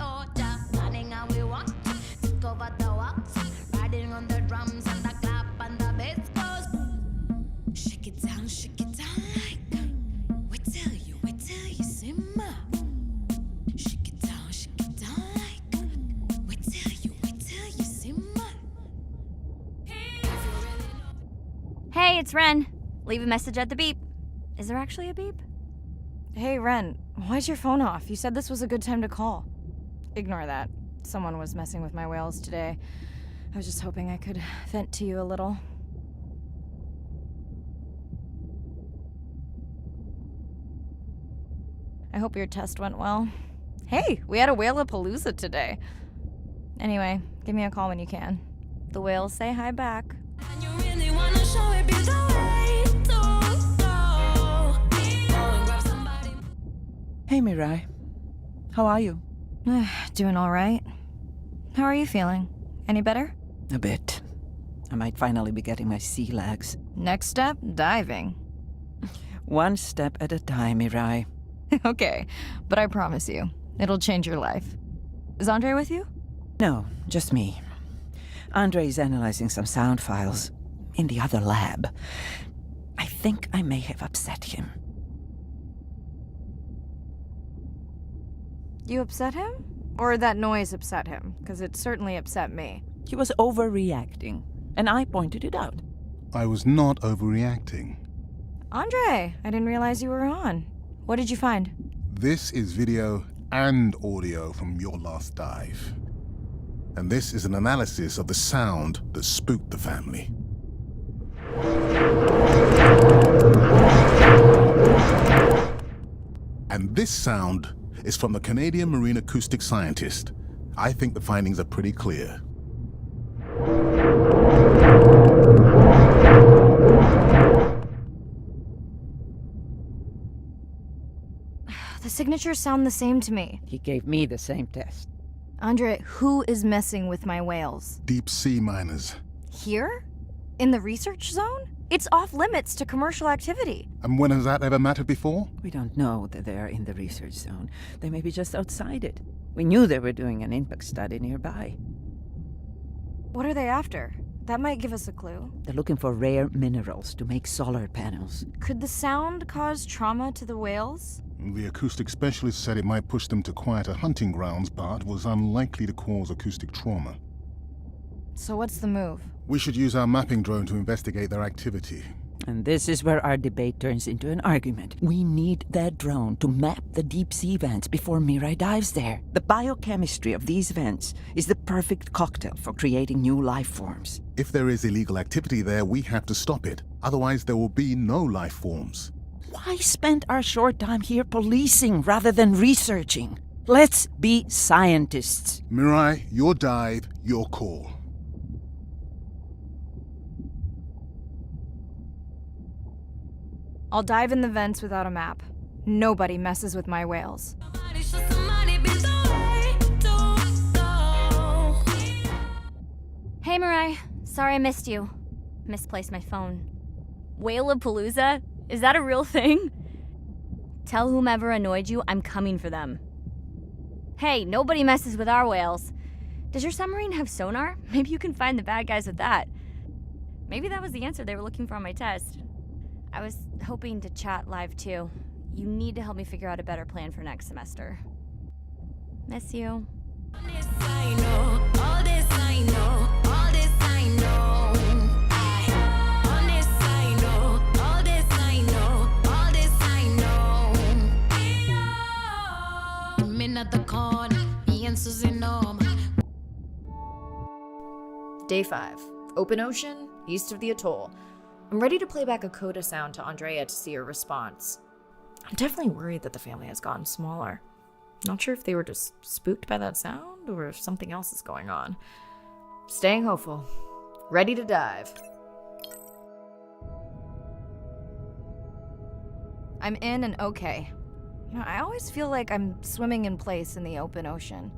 Oh, just planning how we want. Took over the walks, riding on the drums and the clap and the bass goes. Shake it down like. Wait till you simmer. Shake it down like. Wait till you simmer. Hey, it's Ren. Leave a message at the beep. Is there actually a beep? Hey, Ren, why's your phone off? You said this was a good time to call. Ignore that. Someone was messing with my whales today. I was just hoping I could vent to you a little. I hope your test went well. Hey, we had a whale-a-palooza today. Anyway, give me a call when you can. The whales say hi back. And you really wanna show it, be the way to go. Go and grab somebody. Hey, Mirai. How are you? Doing all right. How are you feeling? Any better? A bit. I might finally be getting my sea legs. Next step, diving. One step at a time, Mirai. Okay, but I promise you, it'll change your life. Is Andre with you? No, just me. Andre is analyzing some sound files in the other lab. I think I may have upset him. You upset him? Or that noise upset him? Because it certainly upset me. He was overreacting, and I pointed it out. I was not overreacting. Andre, I didn't realize you were on. What did you find? This is video and audio from your last dive. And this is an analysis of the sound that spooked the family. And this sound is from the Canadian marine acoustic scientist. I think the findings are pretty clear. The signatures sound the same to me. He gave me the same test. Andre, who is messing with my whales? Deep sea miners. Here? In the research zone? It's off limits to commercial activity. And when has that ever mattered before? We don't know that they are in the research zone. They may be just outside it. We knew they were doing an impact study nearby. What are they after? That might give us a clue. They're looking for rare minerals to make solar panels. Could the sound cause trauma to the whales? The acoustic specialist said it might push them to quieter hunting grounds, but was unlikely to cause acoustic trauma. So what's the move? We should use our mapping drone to investigate their activity. And this is where our debate turns into an argument. We need that drone to map the deep sea vents before Mirai dives there. The biochemistry of these vents is the perfect cocktail for creating new life forms. If there is illegal activity there, we have to stop it. Otherwise, there will be no life forms. Why spend our short time here policing rather than researching? Let's be scientists. Mirai, your dive, your call. I'll dive in the vents without a map. Nobody messes with my whales. Somebody show somebody, be the way to go. Hey, Mirai. Sorry I missed you. Misplaced my phone. Whale-a-palooza? Is that a real thing? Tell whomever annoyed you I'm coming for them. Hey, nobody messes with our whales. Does your submarine have sonar? Maybe you can find the bad guys with that. Maybe that was the answer they were looking for on my test. I was hoping to chat live too. You need to help me figure out a better plan for next semester. Miss you. All this I know, all this I know, all this I know. All this I know, all this I know, all this I know. I'm in at the corner, me and Susie know. Day 5. Open ocean, east of the atoll. I'm ready to play back a coda sound to Andrea to see her response. I'm definitely worried that the family has gotten smaller. Not sure if they were just spooked by that sound or if something else is going on. Staying hopeful. Ready to dive. I'm in and okay. I always feel like I'm swimming in place in the open ocean.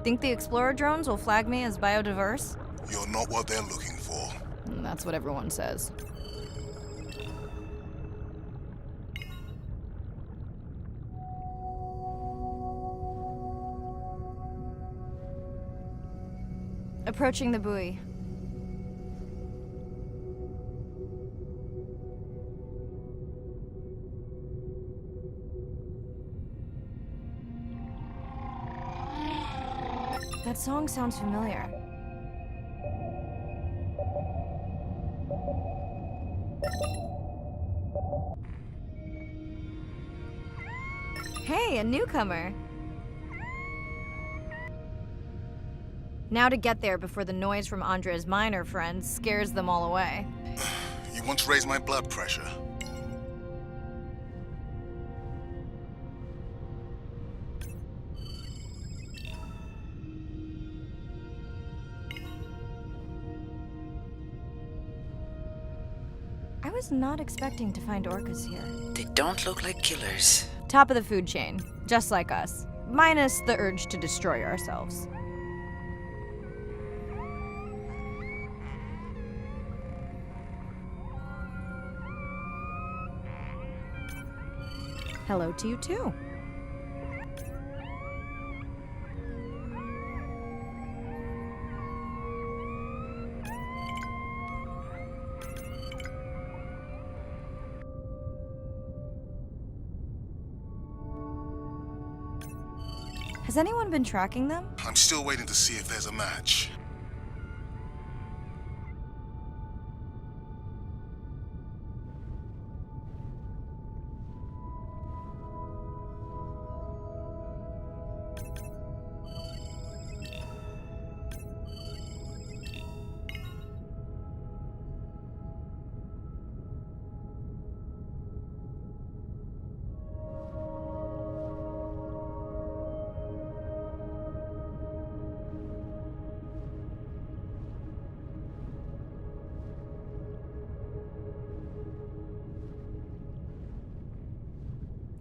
Think the Explorer drones will flag me as biodiverse? You're not what they're looking for. That's what everyone says. Approaching the buoy. That song sounds familiar. Hey, a newcomer. Now to get there before the noise from Andrea's minor friends scares them all away. You want to raise my blood pressure? I was not expecting to find orcas here. They don't look like killers. Top of the food chain, just like us. Minus the urge to destroy ourselves. Hello to you too. Has anyone been tracking them? I'm still waiting to see if there's a match.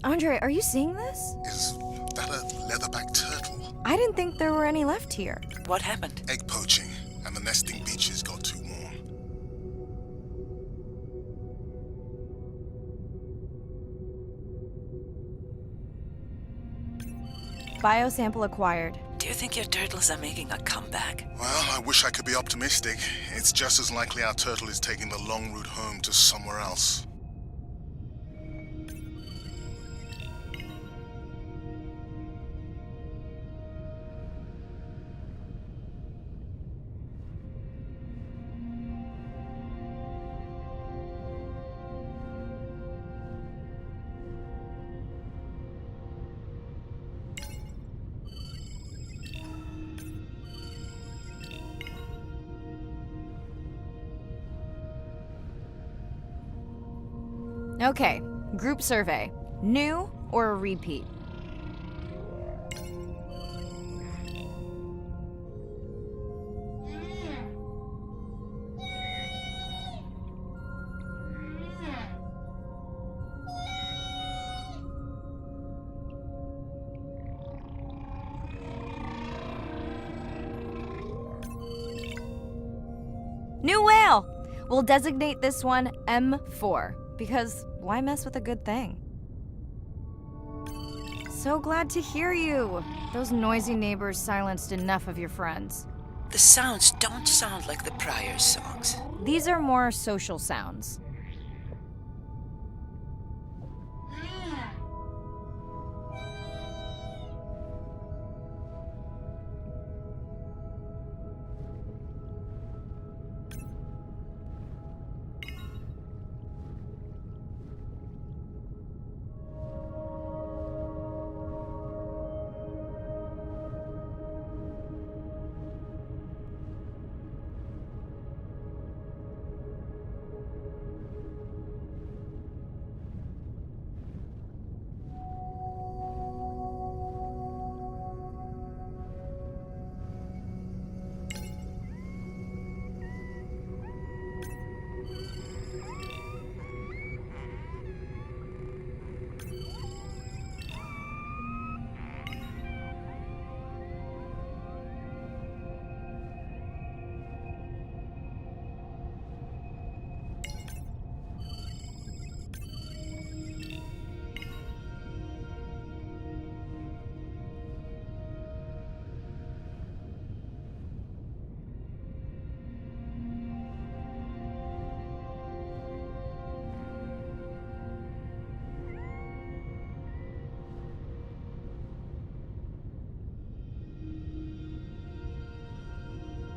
Andre, are you seeing this? Is that a leatherback turtle? I didn't think there were any left here. What happened? Egg poaching, and the nesting beaches got too warm. Biosample acquired. Do you think your turtles are making a comeback? Well, I wish I could be optimistic. It's just as likely our turtle is taking the long route home to somewhere else. Okay, group survey. New or a repeat? New whale! We'll designate this one M4. Because why mess with a good thing? So glad to hear you. Those noisy neighbors silenced enough of your friends. The sounds don't sound like the prior songs. These are more social sounds.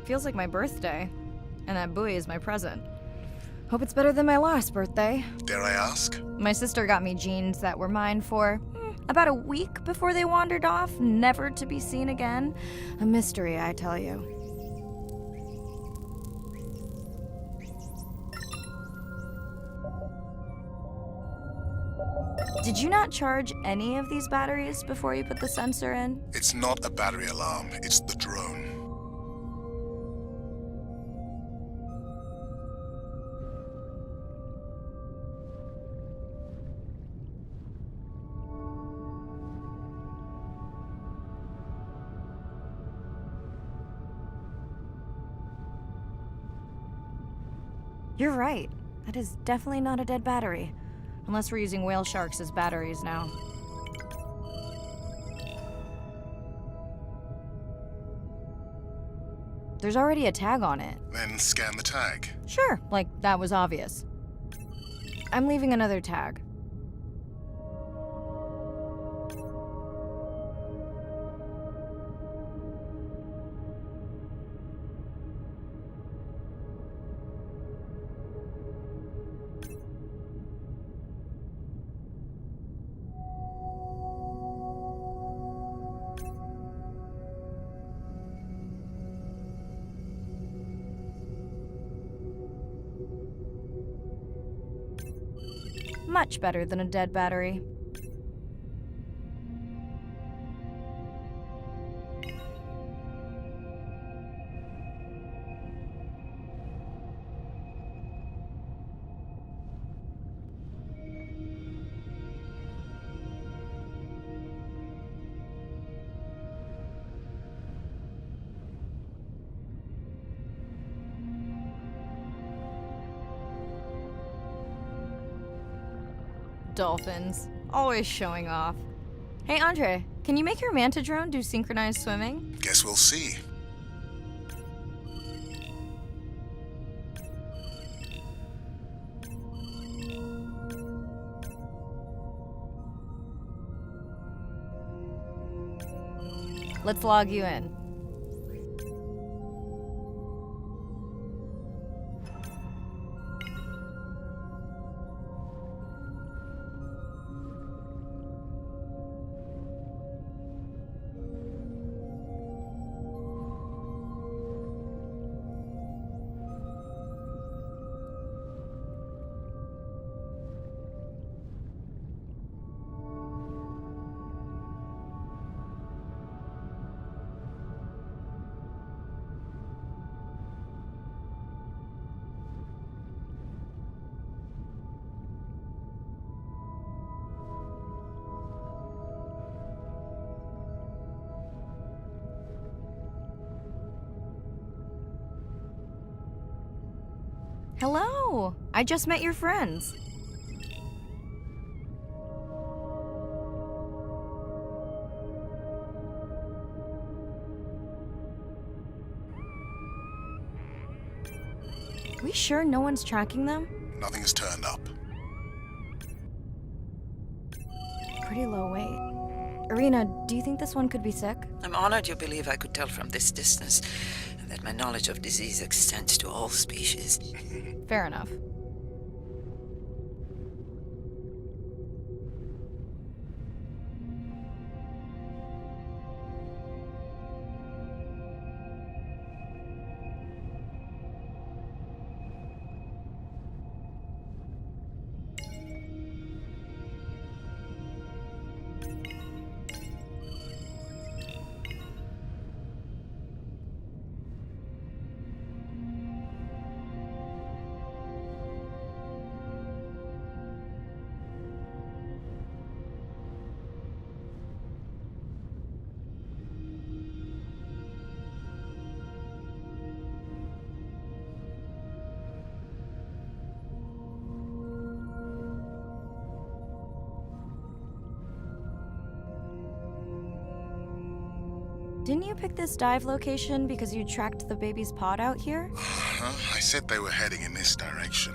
Feels like my birthday. And that buoy is my present. Hope it's better than my last birthday. Dare I ask? My sister got me jeans that were mine for about a week before they wandered off, never to be seen again. A mystery, I tell you. Did you not charge any of these batteries before you put the sensor in? It's not a battery alarm, it's the drone. You're right. That is definitely not a dead battery. Unless we're using whale sharks as batteries now. There's already a tag on it. Then scan the tag. Sure, like that was obvious. I'm leaving another tag. Much better than a dead battery. Dolphins. Always showing off. Hey, Andre, can you make your manta drone do synchronized swimming? Guess we'll see. Let's log you in. Hello! I just met your friends. We sure no one's tracking them? Nothing has turned up. Pretty low weight. Irina, do you think this one could be sick? I'm honored you believe I could tell from this distance that my knowledge of disease extends to all species. Fair enough. Didn't you pick this dive location because you tracked the baby's pod out here? I said they were heading in this direction.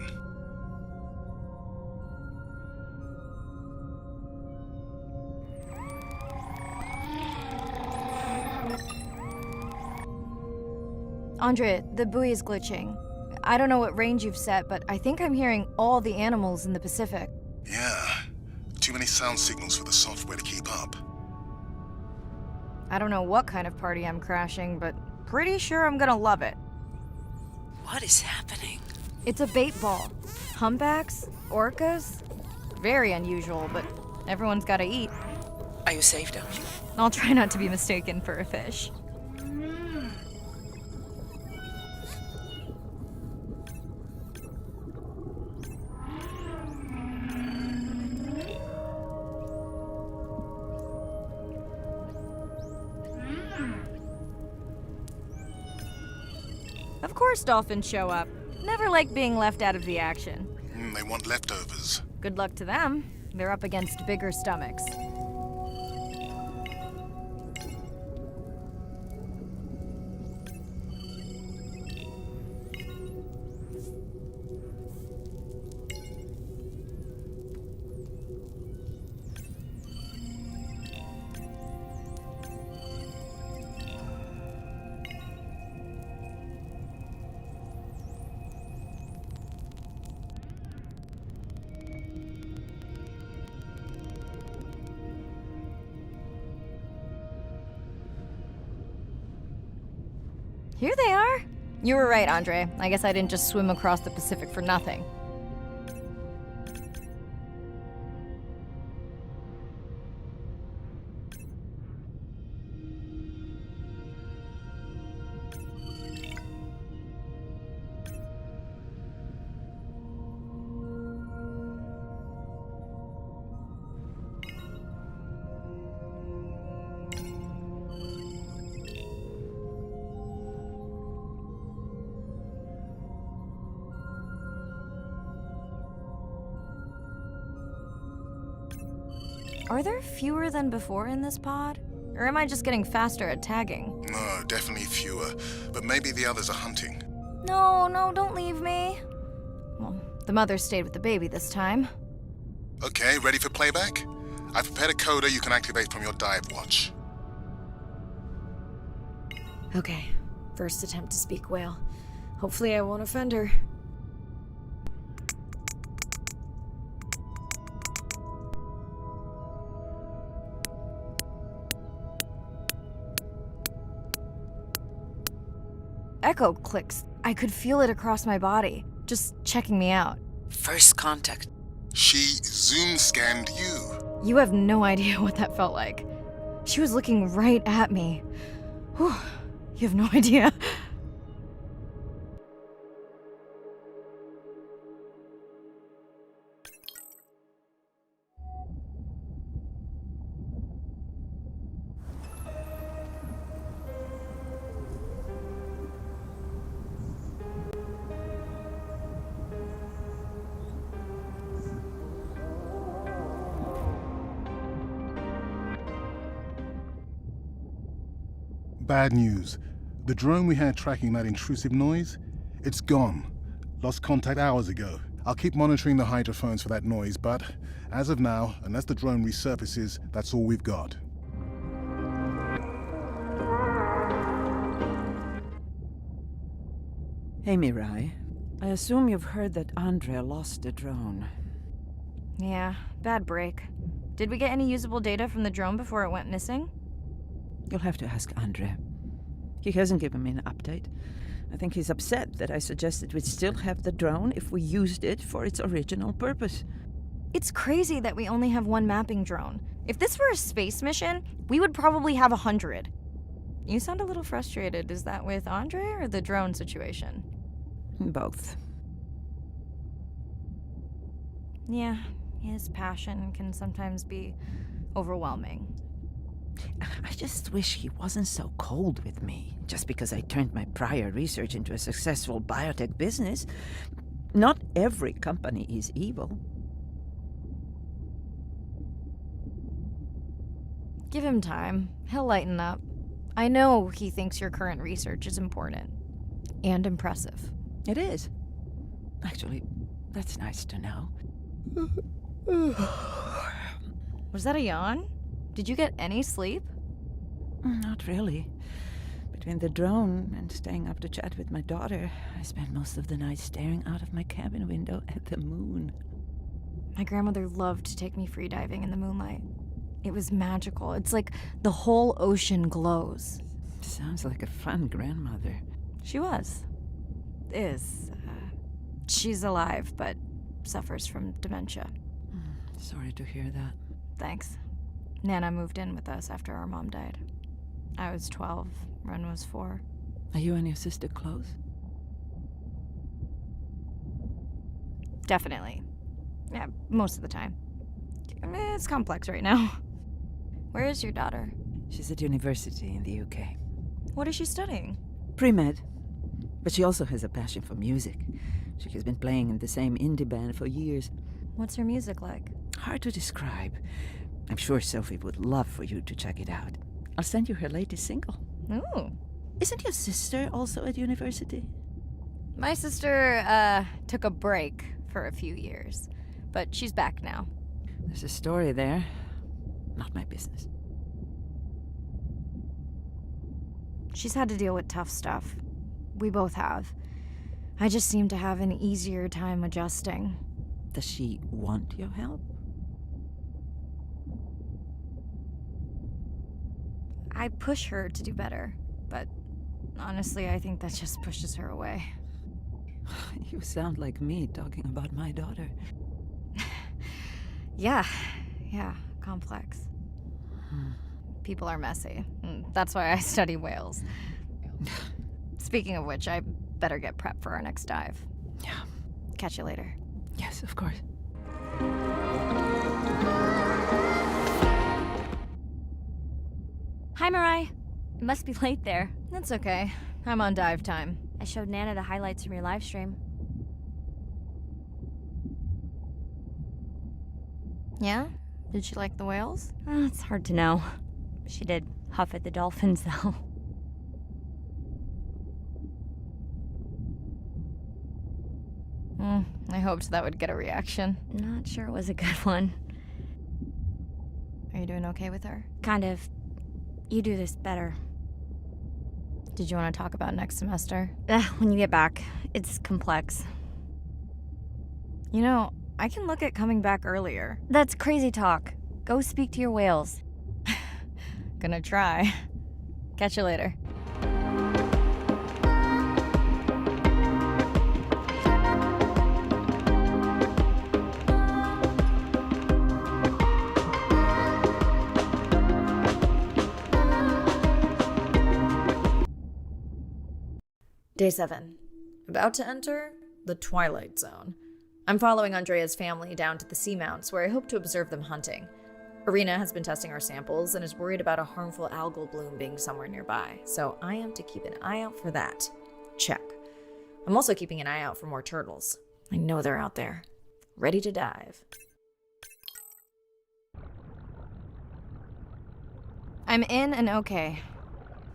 Andrea, the buoy is glitching. I don't know what range you've set, but I think I'm hearing all the animals in the Pacific. Yeah. Too many sound signals for the software to keep up. I don't know what kind of party I'm crashing, but pretty sure I'm gonna love it. What is happening? It's a bait ball. Humpbacks? Orcas? Very unusual, but everyone's gotta eat. Are you safe, don't you? I'll try not to be mistaken for a fish. Of course dolphins show up. Never like being left out of the action. They want leftovers. Good luck to them. They're up against bigger stomachs. Here they are. You were right, Andre. I guess I didn't just swim across the Pacific for nothing. Are there fewer than before in this pod? Or am I just getting faster at tagging? No, definitely fewer. But maybe the others are hunting. No, don't leave me. Well, the mother stayed with the baby this time. Okay, ready for playback? I've prepared a coder you can activate from your dive watch. Okay, first attempt to speak whale. Hopefully I won't offend her. Echo clicks. I could feel it across my body, just checking me out. First contact. She zoom scanned you. You have no idea what that felt like. She was looking right at me. Whew, you have no idea. Bad news. The drone we had tracking that intrusive noise, it's gone. Lost contact hours ago. I'll keep monitoring the hydrophones for that noise, but as of now, unless the drone resurfaces, that's all we've got. Hey, Mirai. I assume you've heard that Andrea lost a drone. Yeah, bad break. Did we get any usable data from the drone before it went missing? You'll have to ask Andrea. He hasn't given me an update. I think he's upset that I suggested we'd still have the drone if we used it for its original purpose. It's crazy that we only have one mapping drone. If this were a space mission, we would probably have 100. You sound a little frustrated. Is that with Andre or the drone situation? Both. Yeah, his passion can sometimes be overwhelming. I just wish he wasn't so cold with me, just because I turned my prior research into a successful biotech business. Not every company is evil. Give him time. He'll lighten up. I know he thinks your current research is important. And impressive. It is. Actually, that's nice to know. Was that a yawn? Did you get any sleep? Not really. But Between the drone and staying up to chat with my daughter, I spent most of the night staring out of my cabin window at the moon. My grandmother loved to take me freediving in the moonlight. It was magical. It's like the whole ocean glows. Sounds like a fun grandmother. She was. Is. She's alive, but suffers from dementia. Sorry to hear that. Thanks. Nana moved in with us after our mom died. I was 12, Ren was 4. Are you and your sister close? Definitely. Yeah, most of the time. I mean, it's complex right now. Where is your daughter? She's at university in the UK. What is she studying? Pre-med. But she also has a passion for music. She has been playing in the same indie band for years. What's her music like? Hard to describe. I'm sure Sophie would love for you to check it out. I'll send you her latest single. Ooh. Isn't your sister also at university? My sister, took a break for a few years. But she's back now. There's a story there. Not my business. She's had to deal with tough stuff. We both have. I just seem to have an easier time adjusting. Does she want your help? I push her to do better, but honestly, I think that just pushes her away. You sound like me talking about my daughter. Yeah, complex. People are messy. That's why I study whales. Speaking of which, I better get prepped for our next dive. Yeah. Catch you later. Yes, of course. Hi, Mirai. It must be late there. That's okay. I'm on dive time. I showed Nana the highlights from your live stream. Yeah? Did she like the whales? It's hard to know. She did huff at the dolphins, though. I hoped that would get a reaction. Not sure it was a good one. Are you doing okay with her? Kind of. You do this better. Did you want to talk about next semester? When you get back. It's complex. You know, I can look at coming back earlier. That's crazy talk. Go speak to your whales. Gonna try. Catch you later. Day 7. About to enter the Twilight Zone. I'm following Andrea's family down to the seamounts where I hope to observe them hunting. Irina has been testing our samples and is worried about a harmful algal bloom being somewhere nearby, so I am to keep an eye out for that. Check. I'm also keeping an eye out for more turtles. I know they're out there, ready to dive. I'm in and okay.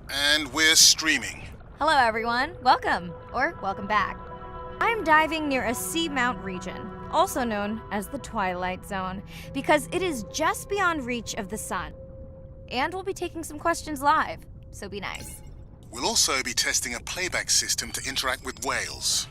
And we're streaming. Hello, everyone. Welcome, or welcome back. I'm diving near a seamount region, also known as the Twilight Zone, because it is just beyond reach of the sun. And we'll be taking some questions live, so be nice. We'll also be testing a playback system to interact with whales.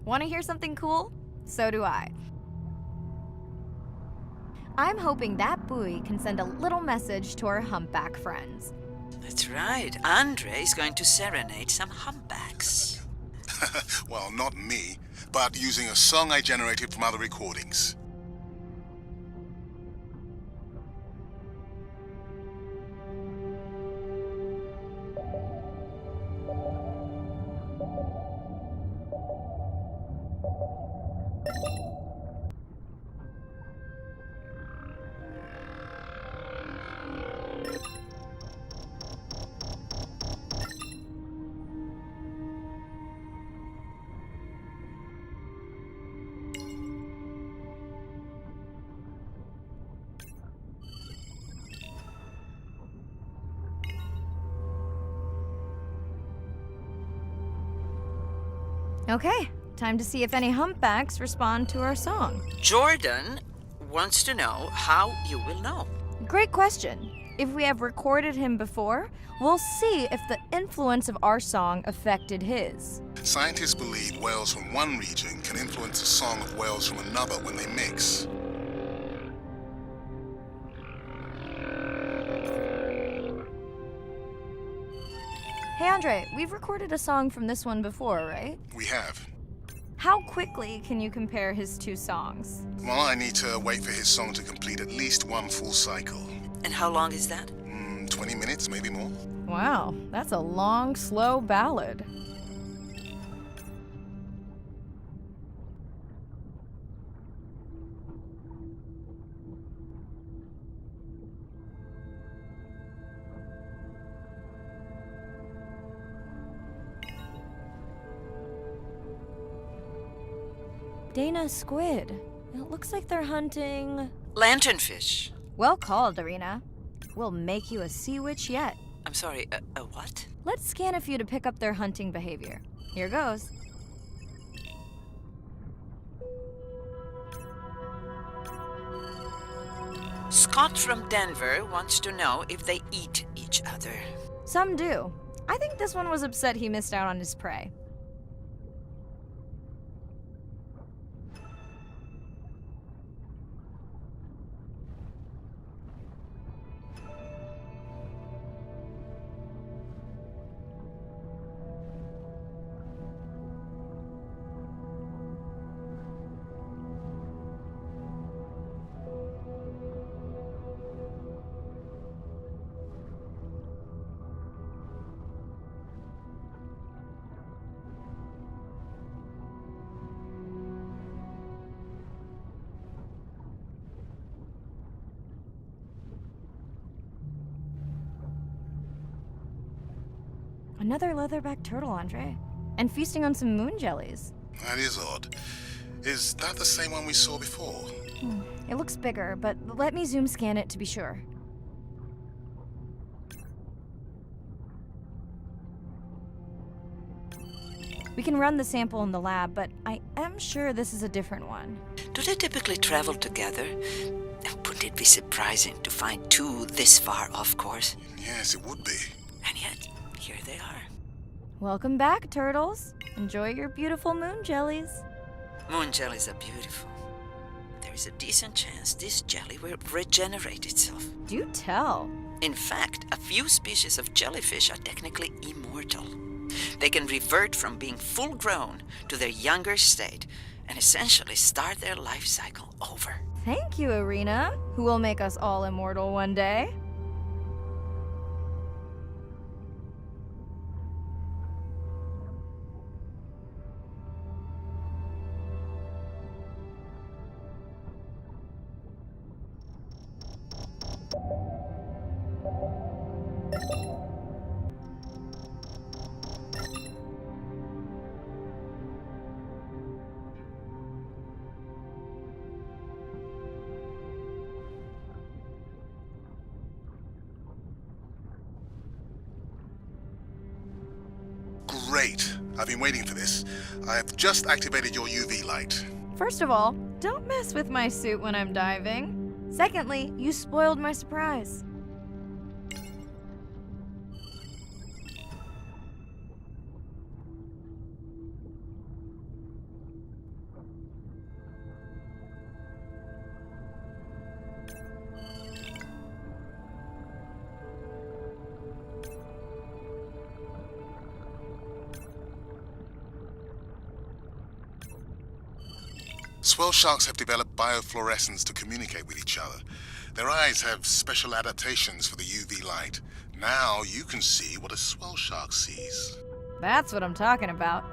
Want to hear something cool? So do I. I'm hoping that buoy can send a little message to our humpback friends. That's right. Andre is going to serenade some humpbacks. Well, not me, but using a song I generated from other recordings. Okay, time to see if any humpbacks respond to our song. Jordan wants to know how you will know. Great question. If we have recorded him before, we'll see if the influence of our song affected his. Scientists believe whales from one region can influence the song of whales from another when they mix. Hey Andre, we've recorded a song from this one before, right? We have. How quickly can you compare his two songs? Well, I need to wait for his song to complete at least one full cycle. And how long is that? 20 minutes, maybe more. Wow, that's a long, slow ballad. Dana, squid. It looks like they're hunting... Lanternfish. Well called, Arena. We'll make you a sea witch yet. I'm sorry, a what? Let's scan a few to pick up their hunting behavior. Here goes. Scott from Denver wants to know if they eat each other. Some do. I think this one was upset he missed out on his prey. Another leatherback turtle, Andre. And feasting on some moon jellies. That is odd. Is that the same one we saw before? It looks bigger, but let me zoom scan it to be sure. We can run the sample in the lab, but I am sure this is a different one. Do they typically travel together? Wouldn't it be surprising to find two this far off course? Yes, it would be. And yet, here they are. Welcome back, turtles. Enjoy your beautiful moon jellies. Moon jellies are beautiful. There is a decent chance this jelly will regenerate itself. Do tell. In fact, a few species of jellyfish are technically immortal. They can revert from being full grown to their younger state and essentially start their life cycle over. Thank you, Arena, who will make us all immortal one day. Great. I've been waiting for this. I have just activated your UV light. First of all, don't mess with my suit when I'm diving. Secondly, you spoiled my surprise. Swell sharks have developed biofluorescence to communicate with each other. Their eyes have special adaptations for the UV light. Now you can see what a swell shark sees. That's what I'm talking about.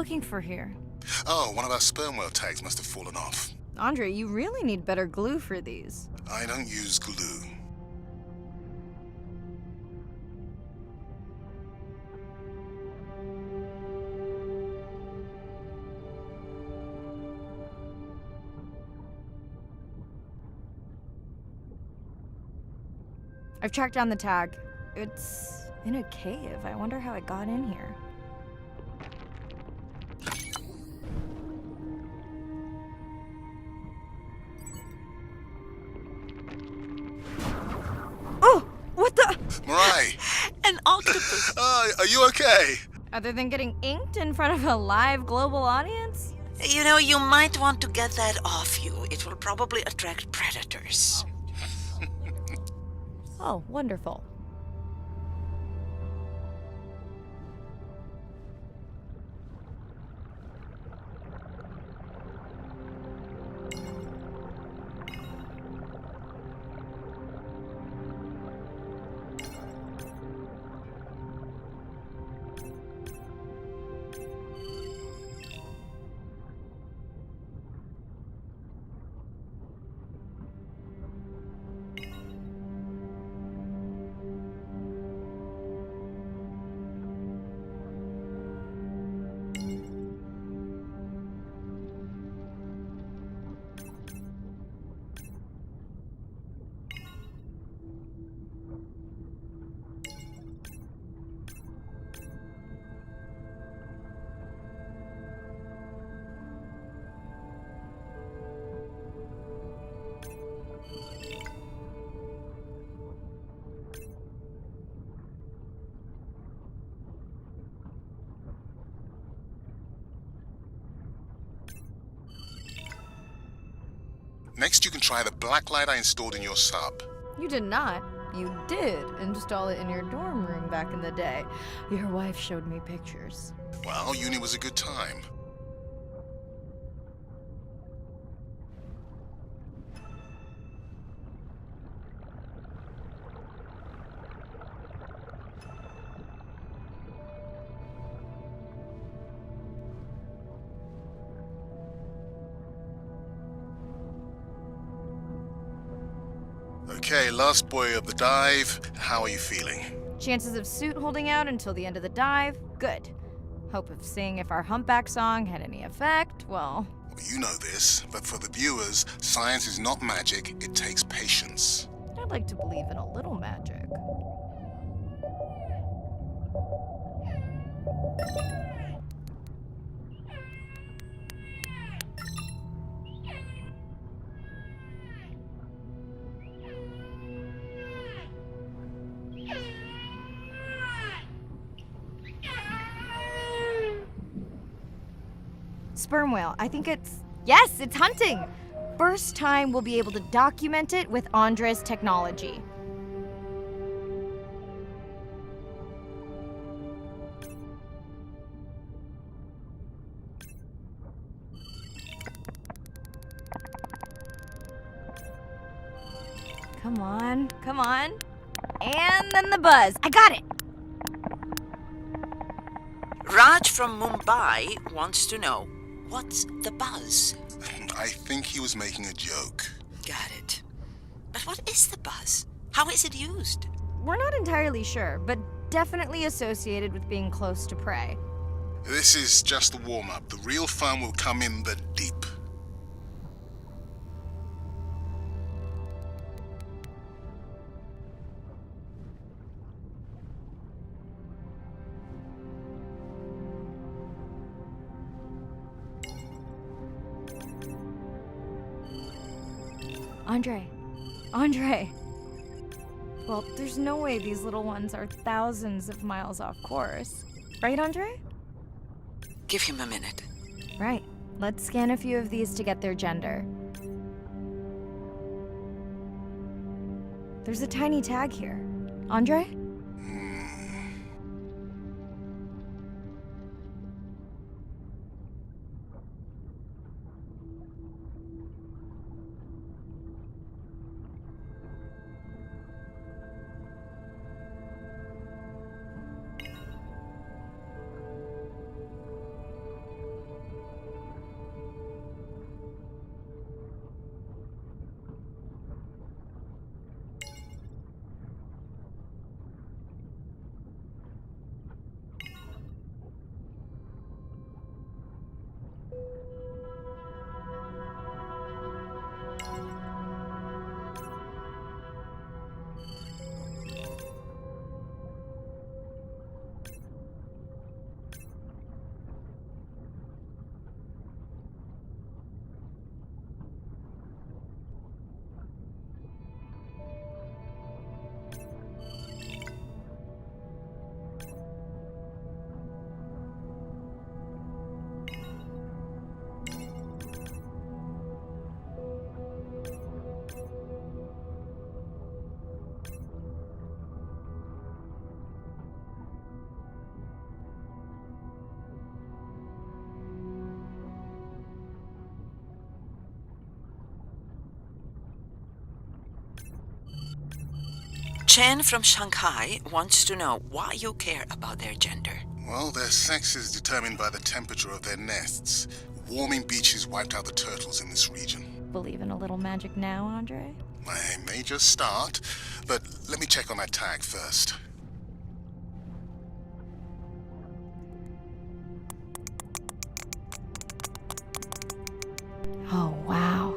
looking for here? Oh, one of our sperm whale tags must have fallen off. Andre, you really need better glue for these. I don't use glue. I've tracked down the tag. It's in a cave. I wonder how it got in here. Oh! What the? Mirai! An octopus! Are you okay? Other than getting inked in front of a live global audience? You know, you might want to get that off you. It will probably attract predators. Oh, wonderful. Next, you can try the black light I installed in your sub. You did not. You did install it in your dorm room back in the day. Your wife showed me pictures. Well, uni was a good time. Okay, last boy of the dive. How are you feeling? Chances of suit holding out until the end of the dive? Good. Hope of seeing if our humpback song had any effect? Well, You know this, but for the viewers, science is not magic, it takes patience. I'd like to believe in a little magic. Sperm whale. I think it's... Yes, it's hunting! First time we'll be able to document it with Andre's technology. Come on, come on. And then the buzz. I got it! Raj from Mumbai wants to know, what's the buzz? I think he was making a joke. Got it. But what is the buzz? How is it used? We're not entirely sure, but definitely associated with being close to prey. This is just the warm-up. The real fun will come in the deep. Andre. Well, there's no way these little ones are thousands of miles off course. Right, Andre? Give him a minute. Right. Let's scan a few of these to get their gender. There's a tiny tag here. Andre? Chen from Shanghai wants to know why you care about their gender. Well, their sex is determined by the temperature of their nests. Warming beaches wiped out the turtles in this region. Believe in a little magic now, Andre? I may just start, but let me check on that tag first. Oh, wow.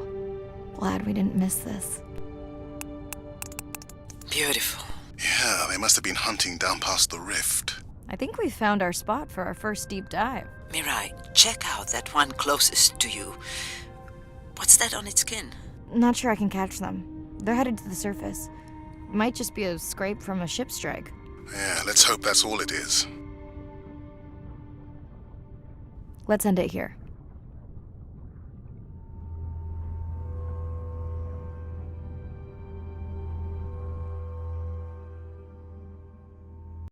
Glad we didn't miss this. Beautiful. Yeah, they must have been hunting down past the rift. I think we found our spot for our first deep dive. Mirai, check out that one closest to you. What's that on its skin? Not sure I can catch them. They're headed to the surface. Might just be a scrape from a ship strike. Yeah, let's hope that's all it is. Let's end it here.